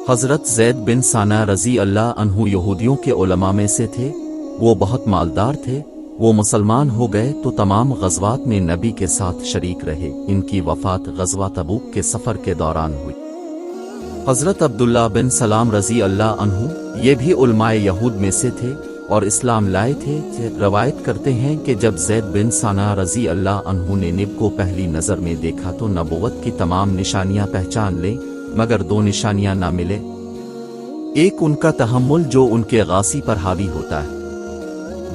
حضرت زید بن ثانیہ رضی اللہ عنہ یہودیوں کے علماء میں سے تھے۔ وہ بہت مالدار تھے۔ وہ مسلمان ہو گئے تو تمام غزوات میں نبی کے ساتھ شریک رہے۔ ان کی وفات غزوہ تبوک کے سفر کے دوران ہوئی۔ حضرت عبداللہ بن سلام رضی اللہ عنہ یہ بھی علماء یہود میں سے تھے اور اسلام لائے تھے۔ روایت کرتے ہیں کہ جب زید بن ثانیہ رضی اللہ عنہ نے نبی کو پہلی نظر میں دیکھا تو نبوت کی تمام نشانیاں پہچان لیں، مگر دو نشانیاں نہ ملے۔ ایک ان کا تحمل جو ان کے غاصی پر حاوی ہوتا ہے،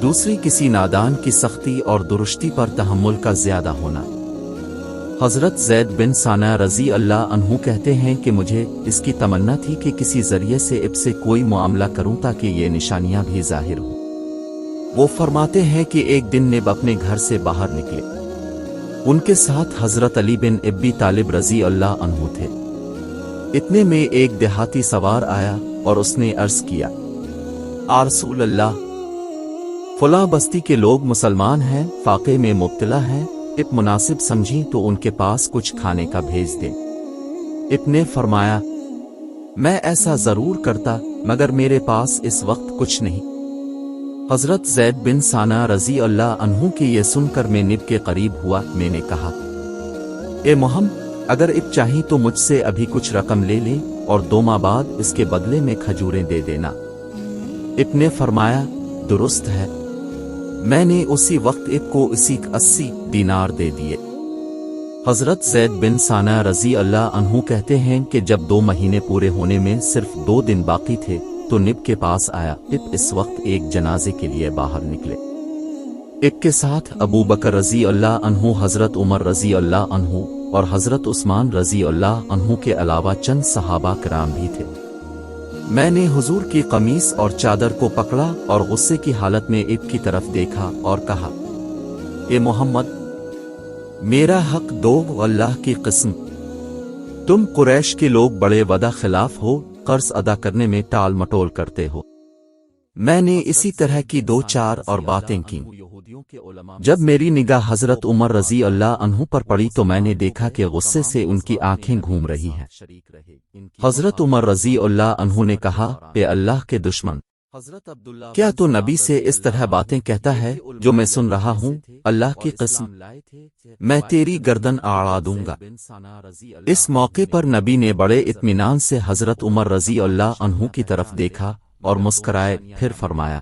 دوسری کسی نادان کی سختی اور درشتی پر تحمل کا زیادہ ہونا۔ حضرت زید بن ثانیہ رضی اللہ عنہ کہتے ہیں کہ مجھے اس کی تمنا تھی کہ کسی ذریعے سے اب سے کوئی معاملہ کروں تاکہ یہ نشانیاں بھی ظاہر ہوں۔ وہ فرماتے ہیں کہ ایک دن نب اپنے گھر سے باہر نکلے۔ ان کے ساتھ حضرت علی بن ابی طالب رضی اللہ عنہ تھے۔ اتنے میں ایک دیہاتی سوار آیا اور اس نے عرض کیا، آ رسول اللہ، فلاں بستی کے لوگ مسلمان ہیں، فاقے میں مبتلا ہیں، اب مناسب سمجھیں تو ان کے پاس کچھ کھانے کا بھیج دیں۔ اب نے فرمایا، میں ایسا ضرور کرتا، مگر میرے پاس اس وقت کچھ نہیں۔ حضرت زید بن ثانیہ رضی اللہ عنہ کی یہ سن کر میں نب کے قریب ہوا۔ میں نے کہا، اے محمد، اگر اب چاہیں تو مجھ سے ابھی کچھ رقم لے لیں اور 2 ماہ بعد اس کے بدلے میں کھجوریں دے دینا۔ اب نے فرمایا، درست ہے۔ میں نے اسی وقت اب کو 80 دینار دے دیے۔ حضرت زید بن ثانیہ رضی اللہ عنہ کہتے ہیں کہ جب 2 مہینے پورے ہونے میں صرف 2 دن باقی تھے تو نب کے پاس آیا۔ اب اس وقت ایک جنازے کے لیے باہر نکلے۔ اب کے ساتھ ابو بکر رضی اللہ عنہ، حضرت عمر رضی اللہ عنہ اور حضرت عثمان رضی اللہ عنہ کے علاوہ چند صحابہ کرام بھی تھے۔ میں نے حضور کی قمیص اور چادر کو پکڑا اور غصے کی حالت میں اب کی طرف دیکھا اور کہا، اے محمد، میرا حق دو، اللہ کی قسم تم قریش کے لوگ بڑے وعدہ خلاف ہو، قرض ادا کرنے میں ٹال مٹول کرتے ہو۔ میں نے اسی طرح کی 2-4 اور باتیں کیں۔ جب میری نگاہ حضرت عمر رضی اللہ عنہ پر پڑی تو میں نے دیکھا کہ غصے سے ان کی آنکھیں گھوم رہی ہیں۔ حضرت عمر رضی اللہ عنہ نے کہا، اے اللہ کے دشمن، کیا تو نبی سے اس طرح باتیں کہتا ہے جو میں سن رہا ہوں؟ اللہ کی قسم، میں تیری گردن اڑا دوں گا۔ اس موقع پر نبی نے بڑے اطمینان سے حضرت عمر رضی اللہ عنہ کی طرف دیکھا اور مسکرائے، پھر فرمایا،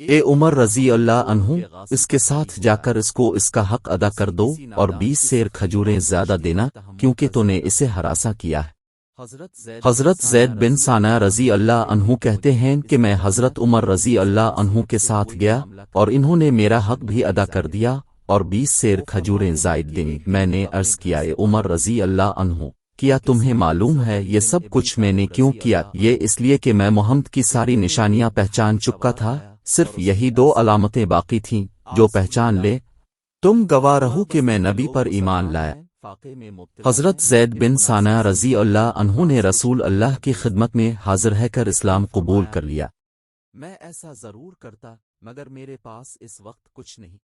اے عمر رضی اللہ عنہ، اس کے ساتھ جا کر اس کو اس کا حق ادا کر دو اور 20 سیر کھجوریں زیادہ دینا، کیونکہ تو نے اسے ہراساں کیا ہے۔ حضرت زید بن ثانیہ رضی اللہ عنہ کہتے ہیں کہ میں حضرت عمر رضی اللہ عنہ کے ساتھ گیا اور انہوں نے میرا حق بھی ادا کر دیا اور 20 سیر کھجوریں زائد دیں۔ میں نے عرض کیا، اے عمر رضی اللہ عنہ، کیا تمہیں معلوم ہے یہ سب کچھ میں نے کیوں کیا؟ یہ اس لیے کہ میں محمد کی ساری نشانیاں پہچان چکا تھا، صرف یہی 2 علامتیں باقی تھیں جو پہچان لے تم گواہ رہو کہ میں نبی پر ایمان لایا۔ حضرت زید بن ثانیہ رضی اللہ عنہ نے رسول اللہ کی خدمت میں حاضر ہے کر اسلام قبول کر لیا۔ میں ایسا ضرور کرتا، مگر میرے پاس اس وقت کچھ نہیں۔